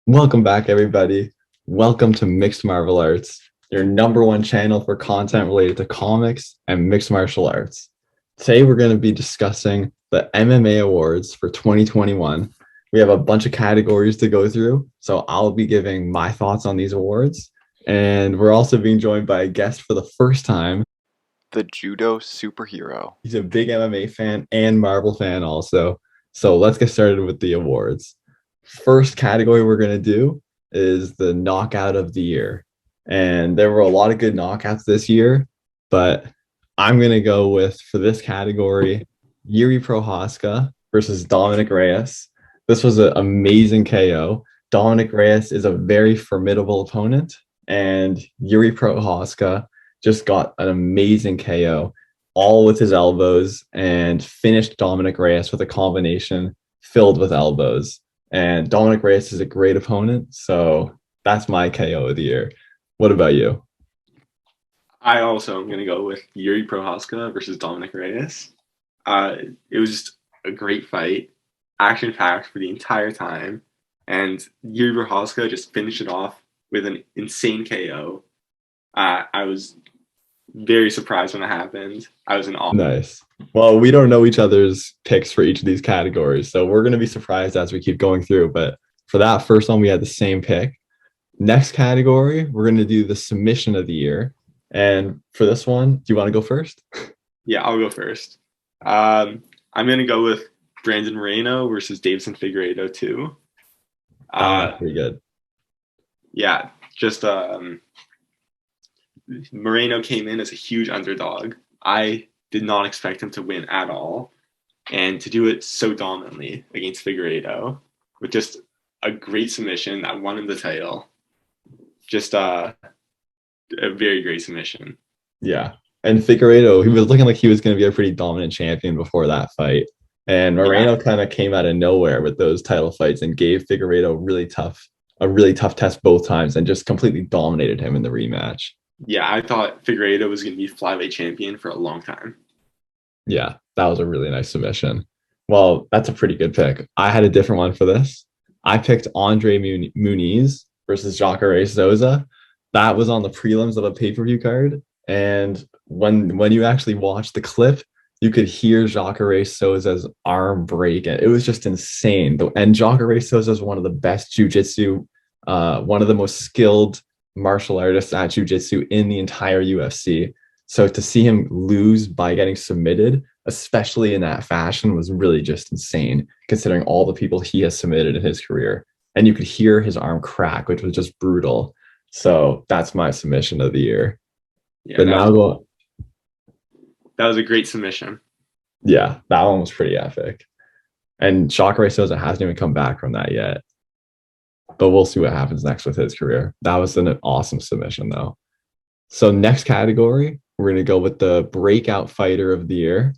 Welcome back, everybody. Welcome to Mixed Martial Arts, your number one channel for content related to comics and mixed martial arts. Today, we're going to be discussing the MMA Awards for 2021. We have a bunch of categories to go through, so I'll be giving my thoughts on these awards. And we're also being joined by a guest for the first time, the Judo Superhero. He's a big MMA fan and Marvel fan also. So let's get started with the awards. First category we're going to do is the knockout of the year. And there were a lot of good knockouts this year, but I'm going to go with, for this category, Yuri Prohaska versus Dominic Reyes. This was an amazing KO. Dominic Reyes is a very formidable opponent, and Yuri Prohaska just got an amazing KO, all with his elbows, and finished Dominic Reyes with a combination filled with elbows. And Dominic Reyes is a great opponent, so that's my KO of the year. What about you? I also am going to go with Yuri Prohaska versus Dominic Reyes. It was just a great fight, action-packed for the entire time, and Yuri Prohaska just finished it off with an insane KO. I was very surprised when it happened. I was in awe. Nice. Well, we don't know each other's picks for each of these categories, so we're going to be surprised as we keep going through. But for that first one, we had the same pick. Next category, we're going to do the submission of the year. And for this one, do you want to go first? Yeah, I'll go first. I'm going to go with Brandon Moreno versus Davison Figueiredo too. Pretty good. Yeah, just Moreno came in as a huge underdog. I did not expect him to win at all, and to do it so dominantly against Figueiredo with just a great submission that won him the title. Just a very great submission. Yeah. And Figueiredo, he was looking like he was going to be a pretty dominant champion before that fight. And Moreno kind of came out of nowhere with those title fights and gave Figueiredo a really tough test both times and just completely dominated him in the rematch. Yeah, I thought Figueiredo was going to be flyweight champion for a long time. Yeah, that was a really nice submission. Well, that's a pretty good pick. I had a different one for this. I picked Andre Muniz versus Jacare Souza. That was on the prelims of a pay-per-view card. And when you actually watch the clip, you could hear Jacare Souza's arm break. It was just insane. And Jacare Souza is one of the best jiu-jitsu, one of the most skilled martial artists at jiu-jitsu in the entire UFC. So to see him lose by getting submitted, especially in that fashion, was really just insane, considering all the people he has submitted in his career. And you could hear his arm crack, which was just brutal. So that's my submission of the year. Yeah, But now that was a great submission. Yeah, that one was pretty epic. And Jacare Souza hasn't even come back from that yet. But we'll see what happens next with his career. That was an awesome submission, though. So next category, we're going to go with the breakout fighter of the year.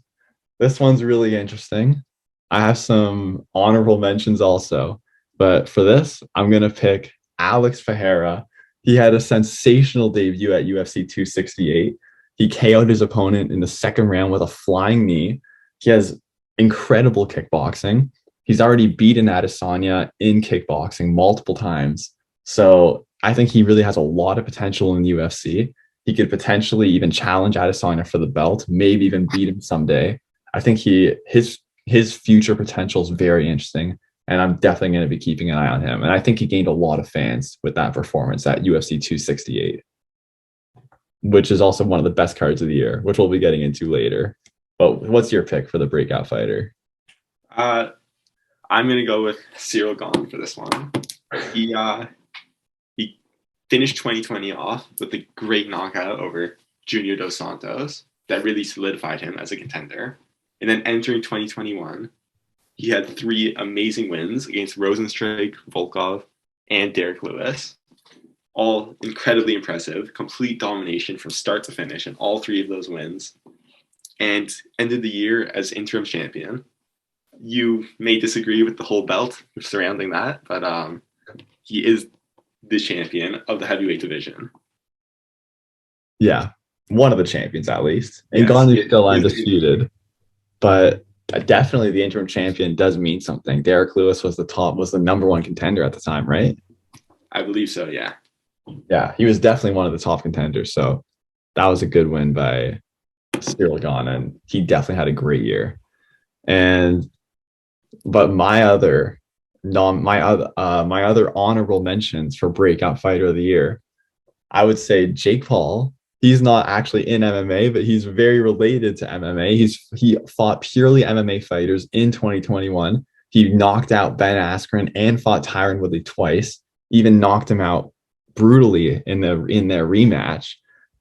This one's really interesting. I have some honorable mentions also. But for this, I'm going to pick Alex Ferreira. He had a sensational debut at UFC 268. He KO'd his opponent in the second round with a flying knee. He has incredible kickboxing. He's already beaten Adesanya in kickboxing multiple times. So I think he really has a lot of potential in the UFC. He could potentially even challenge Adesanya for the belt, maybe even beat him someday. I think his future potential is very interesting, and I'm definitely going to be keeping an eye on him. And I think he gained a lot of fans with that performance at UFC 268, which is also one of the best cards of the year, which we'll be getting into later. But what's your pick for the breakout fighter? I'm going to go with Cyril Gane for this one. He finished 2020 off with a great knockout over Junior Dos Santos that really solidified him as a contender. And then entering 2021, he had 3 amazing wins against Rosenstrike, Volkov, and Derek Lewis. All incredibly impressive, complete domination from start to finish in all 3 of those wins, and ended the year as interim champion. You may disagree with the whole belt surrounding that, but he is the champion of the heavyweight division. Yeah, one of the champions at least. And Gane is still undisputed. But definitely the interim champion does mean something. Derek Lewis was the number one contender at the time, right? I believe so, yeah. Yeah, he was definitely one of the top contenders. So that was a good win by Cyril Gane, and he definitely had a great year. And but my other honorable mentions for breakout fighter of the year, I would say Jake Paul. He's not actually in MMA, but he's very related to MMA. He fought purely MMA fighters in 2021. He knocked out Ben Askren and fought Tyron Woodley twice. Even knocked him out brutally in their rematch.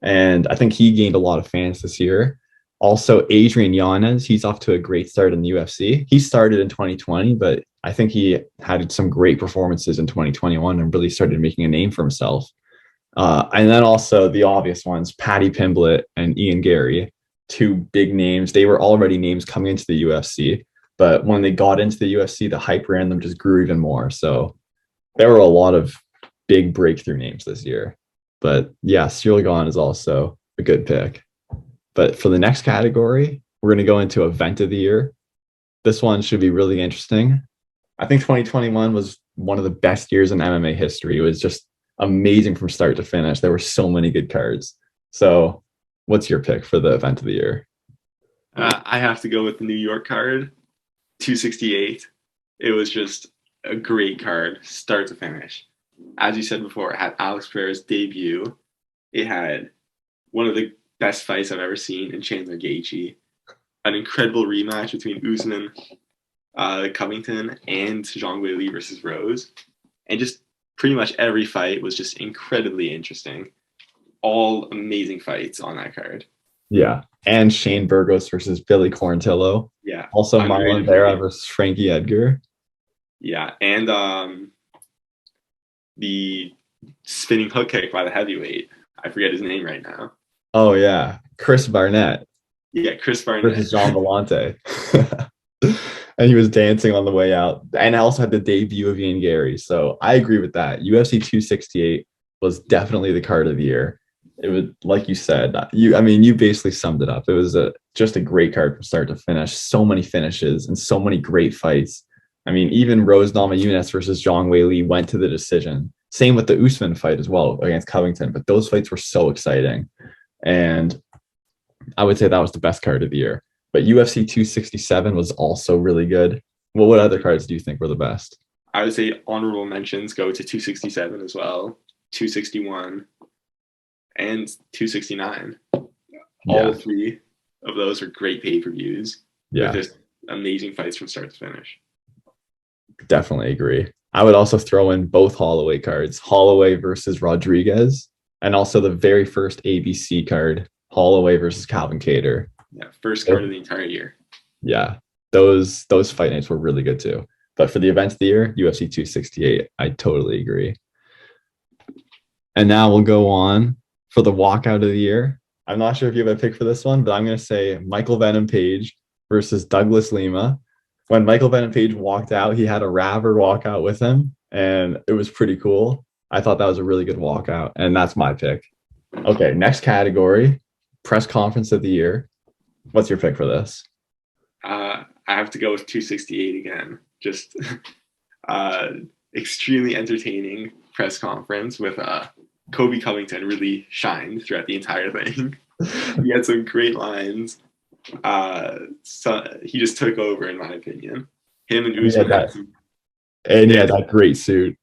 And I think he gained a lot of fans this year. Also, Adrian Yanez, he's off to a great start in the UFC. He started in 2020, but I think he had some great performances in 2021 and really started making a name for himself. And then also the obvious ones, Paddy Pimblett and Ian Gary, two big names. They were already names coming into the UFC, but when they got into the UFC, the hype around them just grew even more. So there were a lot of big breakthrough names this year. But yeah, Cyril Gane is also a good pick. But for the next category, we're going to go into event of the year. This one should be really interesting. I think 2021 was one of the best years in MMA history. It was just amazing from start to finish. There were so many good cards. So what's your pick for the event of the year? I have to go with the New York card, 268. It was just a great card, start to finish. As you said before, it had Alex Pereira's debut. It had one of the best fights I've ever seen in Chandler Gaethje. An incredible rematch between Usman, Covington, and Zhang Weili versus Rose. And just pretty much every fight was just incredibly interesting. All amazing fights on that card. Yeah. And Shane Burgos versus Billy Quarantillo. Yeah. Also Marlon Vera versus Frankie Edgar. Yeah. And the spinning hook kick by the heavyweight. I forget his name right now. Oh, yeah. Chris Barnett. Yeah, Chris Barnett. Versus John Vellante. And he was dancing on the way out. And I also had the debut of Ian Gary. So I agree with that. UFC 268 was definitely the card of the year. It was, like you said, you basically summed it up. It was just a great card from start to finish. So many finishes and so many great fights. I mean, even Rose Namajunas versus Zhang Weili went to the decision. Same with the Usman fight as well against Covington. But those fights were so exciting. And I would say that was the best card of the year. But UFC 267 was also really good. Well, what other cards do you think were the best? I would say honorable mentions go to 267 as well, 261, and 269. All three of those are great pay-per-views. Yeah. With just amazing fights from start to finish. Definitely agree. I would also throw in both Holloway cards, Holloway versus Rodriguez, and also the very first ABC card, Holloway versus Calvin Kattar. Yeah, first card of the entire year. Yeah, those fight nights were really good too. But for the event of the year, UFC 268, I totally agree. And now we'll go on for the walkout of the year. I'm not sure if you have a pick for this one, but I'm going to say Michael Venom Page versus Douglas Lima. When Michael Venom Page walked out, he had a Raver walkout with him, and it was pretty cool. I thought that was a really good walkout, and that's my pick. Okay, next category, press conference of the year. What's your pick for this? I have to go with 268 again. Just extremely entertaining press conference with Kobe Covington really shined throughout the entire thing. He had some great lines. So he just took over, in my opinion. Him and Usman. That great suit.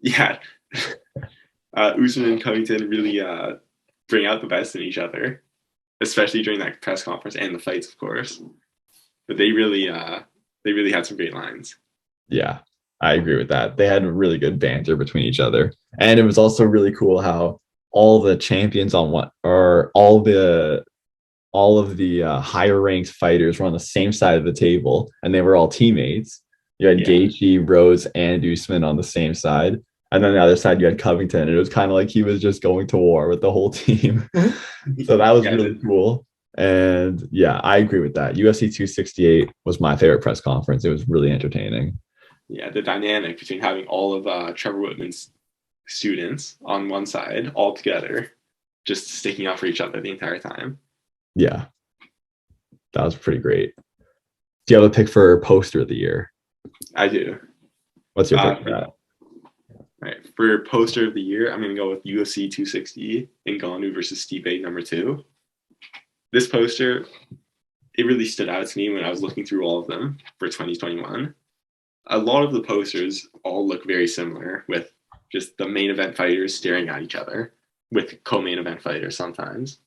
Yeah. Usman and Covington really bring out the best in each other, especially during that press conference and the fights, of course. But they really had some great lines. Yeah, I agree with that. They had really good banter between each other. And it was also really cool how all the champions all of the higher ranked fighters were on the same side of the table, and they were all teammates. You had Gaethje, Rose, and Usman on the same side. And then the other side, you had Covington. And it was kind of like he was just going to war with the whole team. So that was really cool. And yeah, I agree with that. UFC 268 was my favorite press conference. It was really entertaining. Yeah, the dynamic between having all of Trevor Whitman's students on one side all together, just sticking up for each other the entire time. Yeah, that was pretty great. Do you have a pick for poster of the year? I do. What's your pick for that? All right. For poster of the year, I'm going to go with UFC 260 Ngannou versus Stipe #2. This poster, it really stood out to me when I was looking through all of them for 2021. A lot of the posters all look very similar, with just the main event fighters staring at each other, with co-main event fighters sometimes.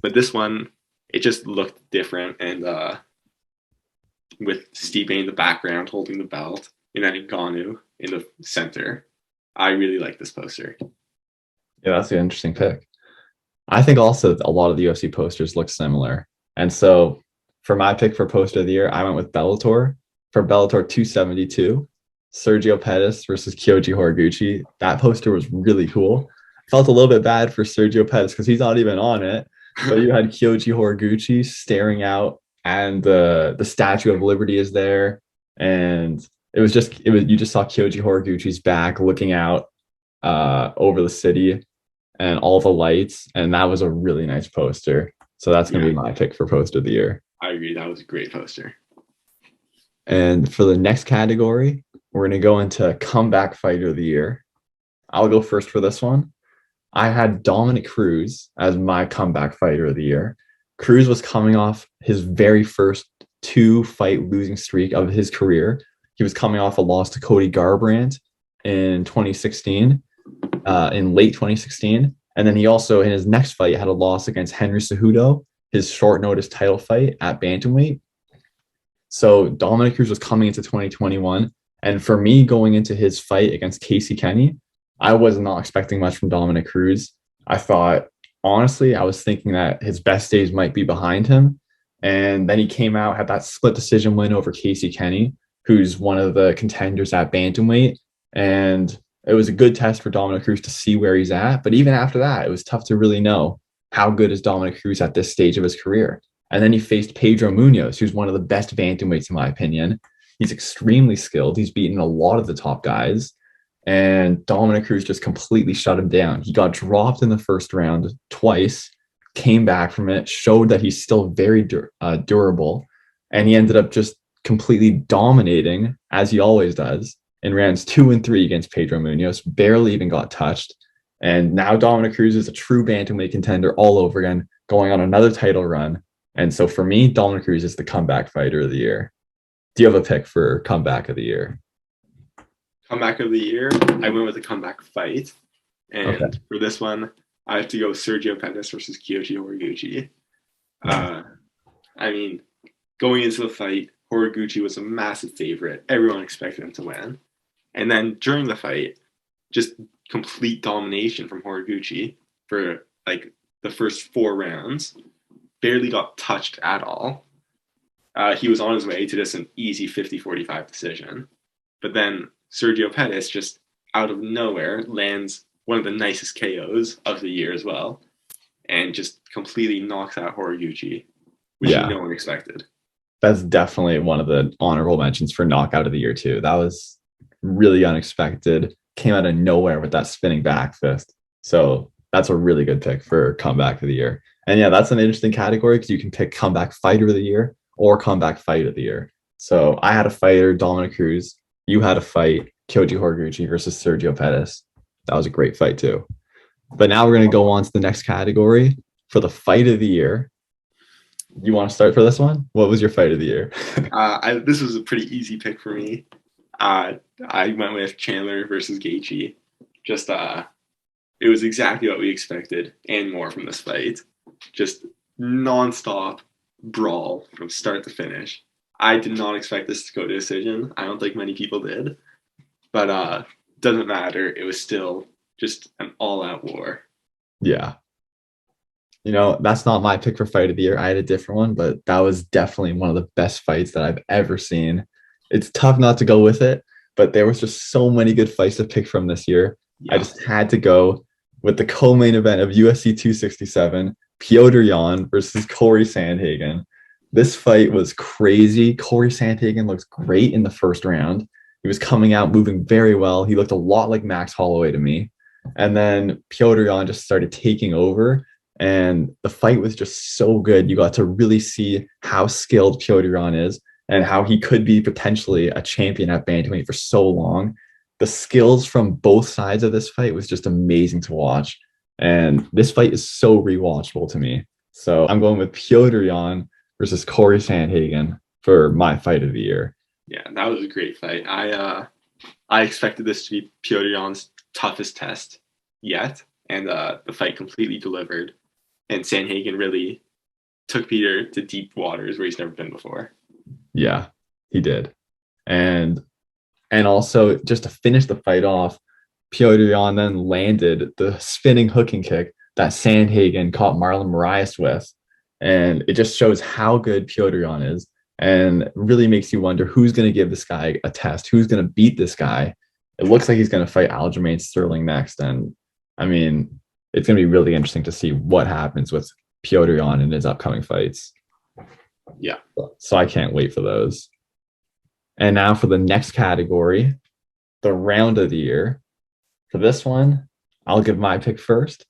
But this one, it just looked different, and with Stipe in the background holding the belt, and then Ngannou in the center. I really like this poster. Yeah, that's an interesting pick. I think also a lot of the UFC posters look similar. And so for my pick for poster of the year, I went with Bellator. For Bellator 272, Sergio Pettis versus Kyoji Horiguchi. That poster was really cool. Felt a little bit bad for Sergio Pettis because he's not even on it. But you had Kyoji Horiguchi staring out, and the Statue of Liberty is there. And you just saw Kyoji Horiguchi's back looking out over the city and all the lights. And that was a really nice poster. So that's going to be my pick for poster of the year. I agree. That was a great poster. And for the next category, we're going to go into comeback fighter of the year. I'll go first for this one. I had Dominic Cruz as my comeback fighter of the year. Cruz was coming off his very first 2-fight losing streak of his career. He was coming off a loss to Cody Garbrandt in 2016, in late 2016. And then he also, in his next fight, had a loss against Henry Cejudo, his short notice title fight at Bantamweight. So Dominic Cruz was coming into 2021. And for me, going into his fight against Casey Kenny, I was not expecting much from Dominic Cruz. I thought, honestly, I was thinking that his best days might be behind him. And then he came out, had that split decision win over Casey Kenny, who's one of the contenders at Bantamweight. And it was a good test for Dominic Cruz to see where he's at. But even after that, it was tough to really know how good is Dominic Cruz at this stage of his career. And then he faced Pedro Munoz, who's one of the best bantamweights, in my opinion. He's extremely skilled. He's beaten a lot of the top guys. And Dominic Cruz just completely shut him down. He got dropped in the first round twice, came back from it, showed that he's still very durable. And he ended up just completely dominating, as he always does, in rounds 2 and 3 against Pedro Munoz, barely even got touched. And now Dominic Cruz is a true bantamweight contender all over again, going on another title run. And so for me, Dominic Cruz is the comeback fighter of the year. Do you have a pick for comeback of the year? Comeback of the year, I went with a comeback fight. And for this one, I have to go Sergio Pettis versus Kyoji Horiguchi. I mean, going into the fight, Horiguchi was a massive favorite. Everyone expected him to win. And then during the fight, just complete domination from Horiguchi for like the first 4 rounds. Barely got touched at all. He was on his way to just an easy 50-45 decision. But then Sergio Pettis just out of nowhere lands one of the nicest KOs of the year as well, and just completely knocks out Horiguchi, which no one expected. That's definitely one of the honorable mentions for knockout of the year too. That was really unexpected. Came out of nowhere with that spinning back fist. So that's a really good pick for comeback of the year. And yeah, that's an interesting category because you can pick comeback fighter of the year or comeback fight of the year. So I had a fighter, Dominic Cruz. You had a fight, Kyoji Horiguchi versus Sergio Pettis. That was a great fight too. But now we're going to go on to the next category for the fight of the year. You want to start for this one? What was your fight of the year? This was a pretty easy pick for me. I went with Chandler versus Gaethje. Just it was exactly what we expected and more from this fight. Just nonstop brawl from start to finish. I did not expect this to go to decision. I don't think many people did. But doesn't matter. It was still just an all-out war. Yeah. You know, that's not my pick for fight of the year. I had a different one, but that was definitely one of the best fights that I've ever seen. It's tough not to go with it, but there was just so many good fights to pick from this year. Yeah. I just had to go with the co-main event of UFC 267, Petr Yan versus Corey Sandhagen. This fight was crazy. Corey Sandhagen looks great in the first round. He was coming out moving very well. He looked a lot like Max Holloway to me. And then Petr Yan just started taking over. And the fight was just so good. You got to really see how skilled Petr Yan is and how he could be potentially a champion at bantamweight for so long. the skills from both sides of this fight was just amazing to watch. And this fight is so rewatchable to me. So I'm going with Petr Yan versus Corey Sandhagen for my fight of the year. Yeah, that was a great fight. I expected this to be Petr Yan's toughest test yet, and the fight completely delivered. And Sandhagen really took Peter to deep waters where he's never been before. Yeah, he did. And also, just to finish the fight off, Petr Yan then landed the spinning hooking kick that Sandhagen caught Marlon Moraes with. And it just shows how good Petr Yan is, and really makes you wonder who's going to give this guy a test, who's going to beat this guy. It looks like he's going to fight Aljamain Sterling next. And I mean, it's going to be really interesting to see what happens with Petr Yan in his upcoming fights. Yeah. So I can't wait for those. And now for the next category, the round of the year. For this one, I'll give my pick first.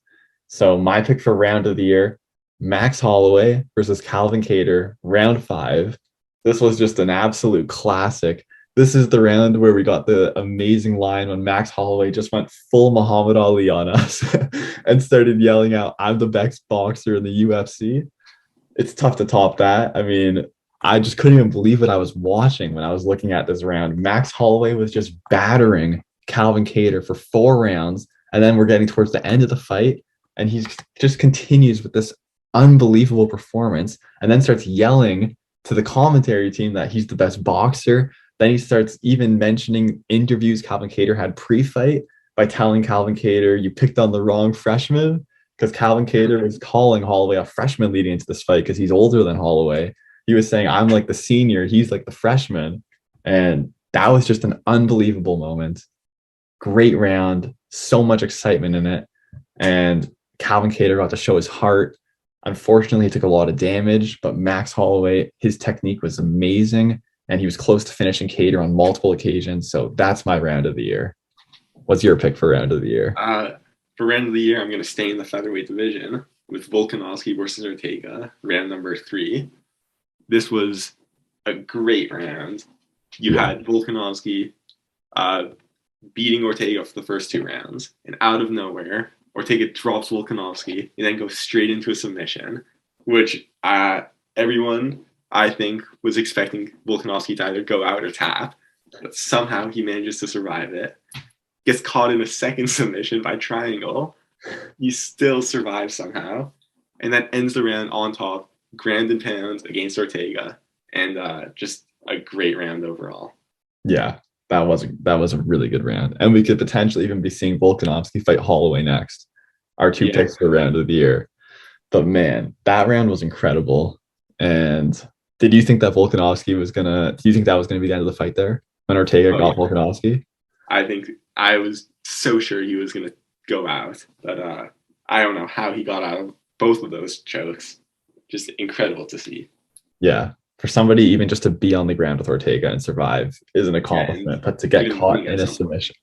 So my pick for round of the year, Max Holloway versus Calvin Kattar, round 5. This was just an absolute classic. This is the round where we got the amazing line when Max Holloway just went full Muhammad Ali on us and started yelling out, "I'm the best boxer in the UFC." It's tough to top that. I mean, I just couldn't even believe what I was watching when I was looking at this round. Max Holloway was just battering Calvin Kattar for 4 rounds. And then we're getting towards the end of the fight, and he just continues with this unbelievable performance, and then starts yelling to the commentary team that he's the best boxer. Then he starts even mentioning interviews Calvin Kattar had pre-fight by telling Calvin Kattar, "You picked on the wrong freshman," because Calvin Kattar was calling Holloway a freshman leading into this fight because he's older than Holloway. He was saying, "I'm like the senior, he's like the freshman." And that was just an unbelievable moment. Great round, so much excitement in it. And Calvin Kattar got to show his heart. Unfortunately, he took a lot of damage, but Max Holloway, his technique was amazing, and he was close to finishing Kattar on multiple occasions. So that's my round of the year. What's your pick for round of the year? For round of the year, I'm going to stay in the featherweight division with Volkanovski versus Ortega, round number 3. This was a great round. You had Volkanovski beating Ortega for the first 2 rounds, and out of nowhere, Ortega drops Volkanovski and then goes straight into a submission, which everyone, I think, was expecting Volkanovski to either go out or tap, but somehow he manages to survive it. Gets caught in a second submission by Triangle. He still survives somehow, and then ends the round on top, ground and pound against Ortega, and just a great round overall. Yeah, that was a really good round, and we could potentially even be seeing Volkanovski fight Holloway next. Our 2 picks for round of the year. But man, that round was incredible. And did you think that Volkanovski was gonna? Do you think that was gonna be the end of the fight there when Ortega got Volkanovski? I think I was so sure he was gonna go out, but I don't know how he got out of both of those chokes. Just incredible to see. Yeah. For somebody even just to be on the ground with Ortega and survive is an accomplishment, but to get caught in a submission.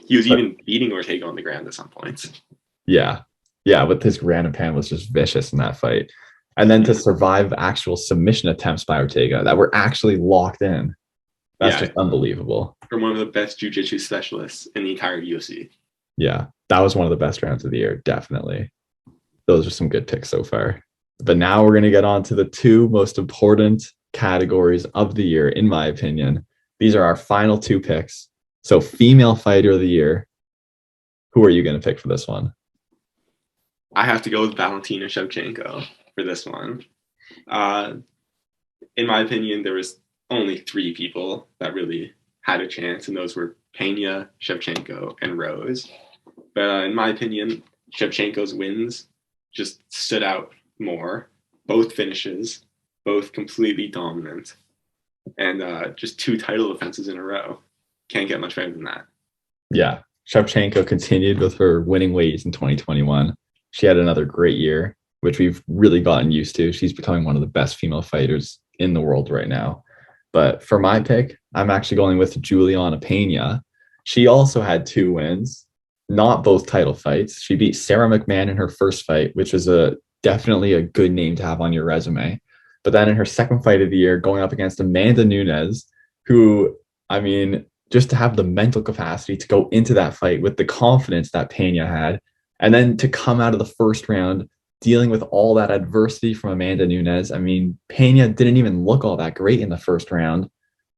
He was even beating Ortega on the ground at some points. Yeah. Yeah, but his ground and pound was just vicious in that fight. And then to survive actual submission attempts by Ortega that were actually locked in. That's just unbelievable. From one of the best jiu-jitsu specialists in the entire UFC. Yeah, that was one of the best rounds of the year, definitely. Those are some good picks so far. But now we're going to get on to the 2 most important categories of the year, in my opinion. These are our final 2 picks. So female fighter of the year. Who are you going to pick for this one? I have to go with Valentina Shevchenko for this one. In my opinion, there was only 3 people that really had a chance, and those were Pena, Shevchenko, and Rose. But in my opinion, Shevchenko's wins just stood out more. Both finishes, both completely dominant, and just 2 title defenses in a row. Can't get much better than that. Yeah, Shevchenko continued with her winning ways in 2021. She had another great year, which we've really gotten used to. She's becoming one of the best female fighters in the world right now. But for my pick, I'm actually going with Juliana Pena. She also had 2 wins, not both title fights. She beat Sarah McMahon in her first fight, which was definitely a good name to have on your resume. But then in her second fight of the year, going up against Amanda Nunes, who, I mean, just to have the mental capacity to go into that fight with the confidence that Pena had, and then to come out of the first round dealing with all that adversity from Amanda Nunes. I mean, Pena didn't even look all that great in the first round,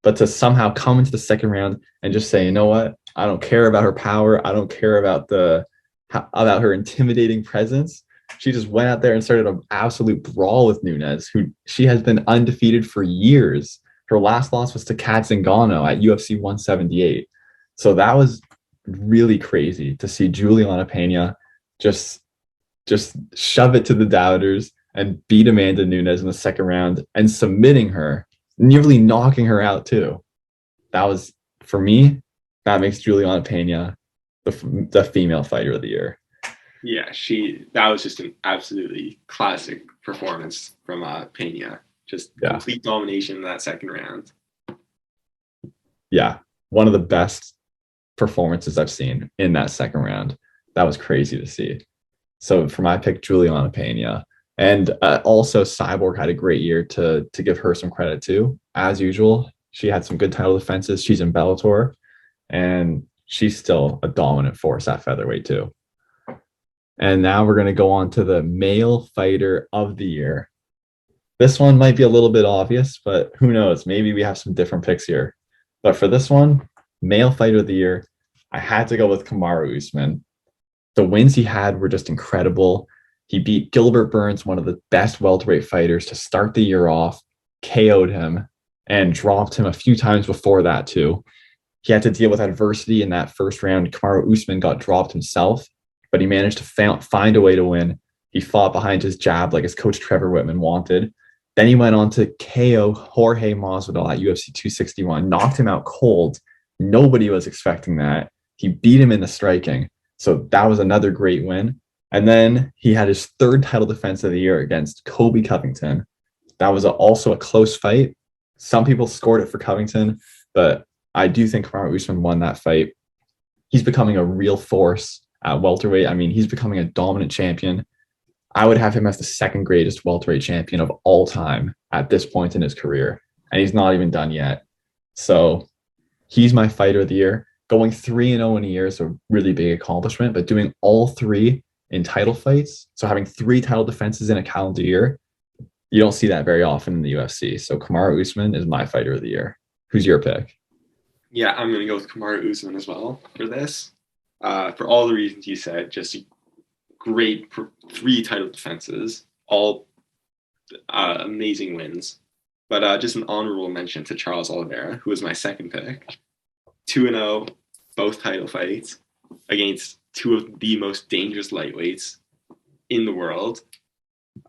but to somehow come into the second round and just say, you know what, I don't care about her power, I don't care about her intimidating presence. She just went out there and started an absolute brawl with Nunes, who she has been undefeated for years. Her last loss was to Kat Zingano at UFC 178. So that was really crazy to see Juliana Pena just shove it to the doubters and beat Amanda Nunes in the second round and submitting her, nearly knocking her out too. That was, for me, that makes Juliana Pena the female fighter of the year. Yeah, that was just an absolutely classic performance from Pena. Just complete domination in that second round. Yeah, one of the best performances I've seen in that second round. That was crazy to see. So for my pick, Juliana Pena. And also Cyborg had a great year to give her some credit too. As usual, she had some good title defenses. She's in Bellator, and she's still a dominant force at featherweight too. And now we're going to go on to the male fighter of the year. This one might be a little bit obvious, but who knows? Maybe we have some different picks here. But for this one, male fighter of the year, I had to go with Kamaru Usman. The wins he had were just incredible. He beat Gilbert Burns, one of the best welterweight fighters, to start the year off, KO'd him, and dropped him a few times before that too. He had to deal with adversity in that first round. Kamaru Usman got dropped himself, but he managed to find a way to win. He fought behind his jab like his coach Trevor Whitman wanted. Then he went on to KO Jorge Masvidal at UFC 261, knocked him out cold. Nobody was expecting that. He beat him in the striking. So that was another great win. And then he had his third title defense of the year against Colby Covington. That was also a close fight. Some people scored it for Covington, but I do think Kamaru Usman won that fight. He's becoming a real force at welterweight. I mean, he's becoming a dominant champion. I would have him as the second greatest welterweight champion of all time at this point in his career. And he's not even done yet. So he's my fighter of the year. Going 3-0 in a year is a really big accomplishment, but doing all three in title fights, so having 3 title defenses in a calendar year, you don't see that very often in the UFC. So Kamaru Usman is my fighter of the year. Who's your pick? Yeah, I'm going to go with Kamaru Usman as well for this. For all the reasons you said, just great 3 title defenses, all amazing wins. But just an honorable mention to Charles Oliveira, who was my second pick. 2-0, both title fights against 2 of the most dangerous lightweights in the world,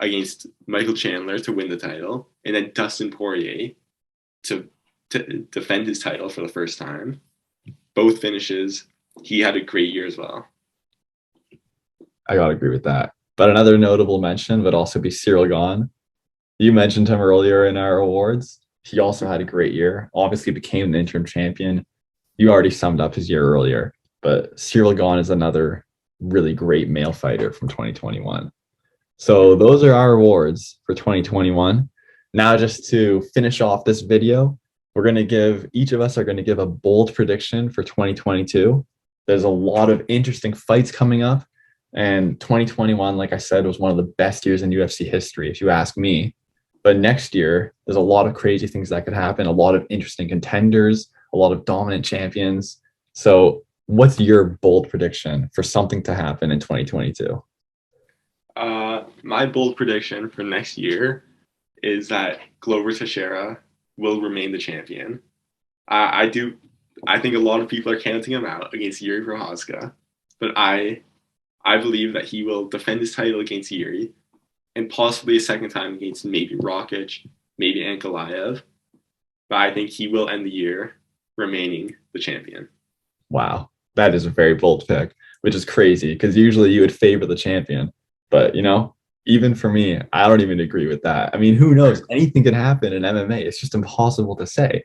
against Michael Chandler to win the title, and then Dustin Poirier to defend his title for the first time. Both finishes. He had a great year as well. I gotta agree with that. But another notable mention would also be Cyril Gane. You mentioned him earlier in our awards. He also had a great year. Obviously became an interim champion. You already summed up his year earlier, but Cyril Gane is another really great male fighter from 2021. So those are our awards for 2021. Now, just to finish off this video, each of us are going to give a bold prediction for 2022. There's a lot of interesting fights coming up. And 2021, like I said, was one of the best years in UFC history, if you ask me. But next year, there's a lot of crazy things that could happen, a lot of interesting contenders, a lot of dominant champions. So what's your bold prediction for something to happen in 2022? My bold prediction for next year is that Glover Teixeira will remain the champion. I think a lot of people are counting him out against Yuri Prochazka, but I believe that he will defend his title against Yuri and possibly a second time against maybe Rakic, maybe Ankalaev. But I think he will end the year remaining the champion. Wow, that is a very bold pick, which is crazy because usually you would favor the champion. But, even for me, I don't even agree with that. I mean, who knows? Anything can happen in MMA. It's just impossible to say.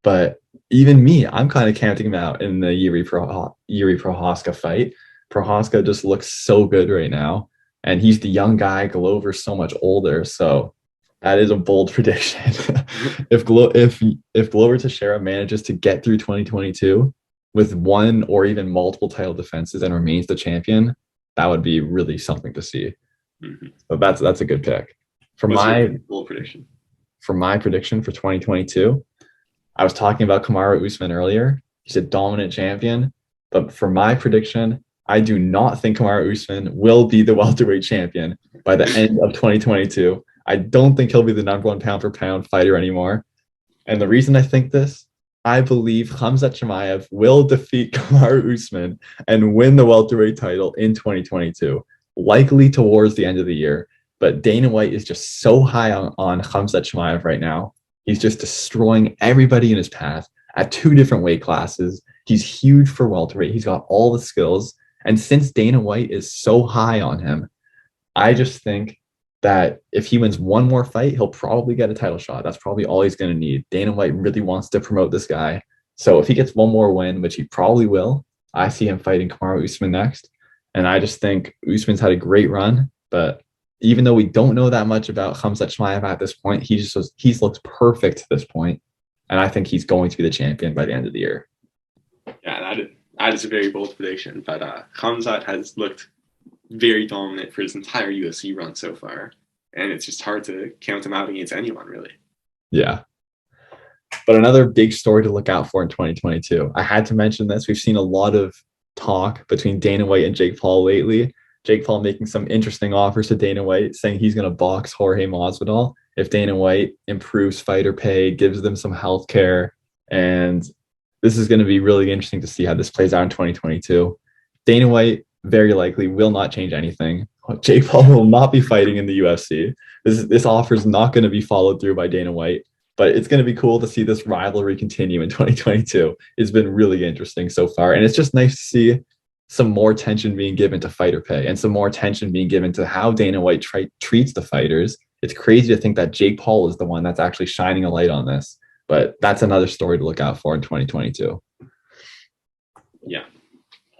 But even me, I'm kind of counting him out in the Yuri Prochazka fight. Prochazka just looks so good right now. And he's the young guy. Glover's so much older. So That is a bold prediction. if Glover Teixeira manages to get through 2022 with one or even multiple title defenses and remains the champion, that would be really something to see. Mm-hmm. So that's a good pick. What's your bold prediction? For my prediction for 2022, I was talking about Kamaru Usman earlier. He's a dominant champion, but for my prediction, I do not think Kamaru Usman will be the welterweight champion by the end of 2022. I don't think he'll be the number one pound for pound fighter anymore. And the reason I think this, I believe Khamzat Chimaev will defeat Kamaru Usman and win the welterweight title in 2022, likely towards the end of the year. But Dana White is just so high on Khamzat Chimaev right now. He's just destroying everybody in his path at 2 different weight classes. He's huge for welterweight. He's got all the skills. And since Dana White is so high on him, I just think that if he wins one more fight, he'll probably get a title shot. That's probably all he's going to need. Dana White really wants to promote this guy. So if he gets one more win, which he probably will, I see him fighting Kamaru Usman next. And I just think Usman's had a great run. But even though we don't know that much about Khamzat Chimaev at this point, he's looked perfect to this point. And I think he's going to be the champion by the end of the year. Yeah, that is a very bold prediction. But Khamzat has looked very dominant for his entire UFC run so far. And it's just hard to count him out against anyone, really. Yeah. But another big story to look out for in 2022. I had to mention this. We've seen a lot of talk between Dana White and Jake Paul lately. Jake Paul making some interesting offers to Dana White, saying he's going to box Jorge Masvidal if Dana White improves fighter pay, gives them some health care. And this is going to be really interesting to see how this plays out in 2022. Dana White very likely will not change anything. Jake Paul will not be fighting in the UFC. This offer is not going to be followed through by Dana White, but it's going to be cool to see this rivalry continue in 2022. It's been really interesting so far. And it's just nice to see some more attention being given to fighter pay and some more attention being given to how Dana White treats the fighters. It's crazy to think that Jake Paul is the one that's actually shining a light on this, but that's another story to look out for in 2022. Yeah,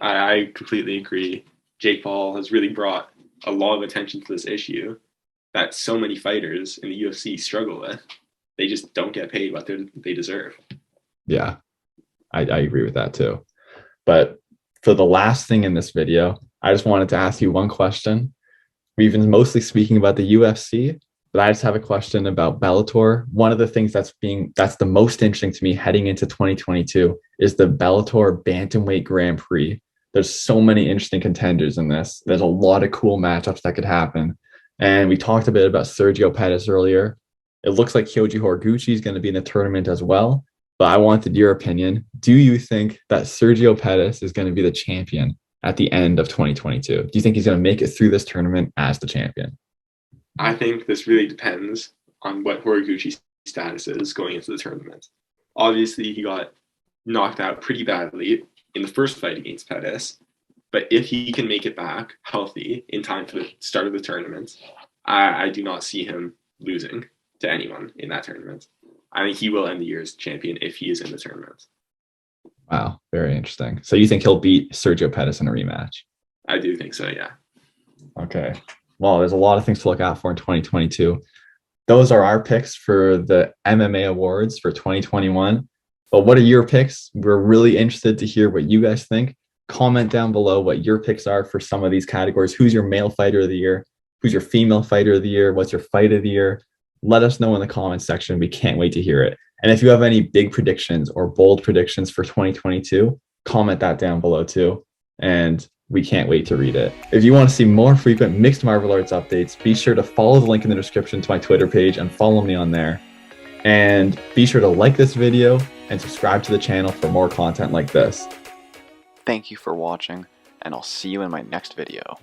I completely agree. Jake Paul has really brought a lot of attention to this issue that so many fighters in the UFC struggle with. They just don't get paid what they deserve. Yeah, I agree with that too. But for the last thing in this video, I just wanted to ask you one question. We've been mostly speaking about the UFC, but I just have a question about Bellator. One of the things that's the most interesting to me heading into 2022 is the Bellator Bantamweight Grand Prix. There's so many interesting contenders in this. There's a lot of cool matchups that could happen. And we talked a bit about Sergio Pettis earlier. It looks like Kyoji Horiguchi is going to be in the tournament as well. But I wanted your opinion. Do you think that Sergio Pettis is going to be the champion at the end of 2022? Do you think he's going to make it through this tournament as the champion? I think this really depends on what Horiguchi's status is going into the tournament. Obviously, he got knocked out pretty badly in the first fight against Pettis. But if he can make it back healthy in time for the start of the tournament, I do not see him losing to anyone in that tournament. I think he will end the year as champion if he is in the tournament. Wow, very interesting. So you think he'll beat Sergio Pettis in a rematch? I do think so, yeah. Okay. Well, there's a lot of things to look out for in 2022. Those are our picks for the MMA Awards for 2021. But what are your picks? We're really interested to hear what you guys think. Comment down below what your picks are for some of these categories. Who's your male fighter of the year? Who's your female fighter of the year? What's your fight of the year? Let us know in the comments section. We can't wait to hear it. And if you have any big predictions or bold predictions for 2022, comment that down below too. And we can't wait to read it. If you want to see more frequent mixed martial arts updates, be sure to follow the link in the description to my Twitter page and follow me on there. And be sure to like this video and subscribe to the channel for more content like this. Thank you for watching, and I'll see you in my next video.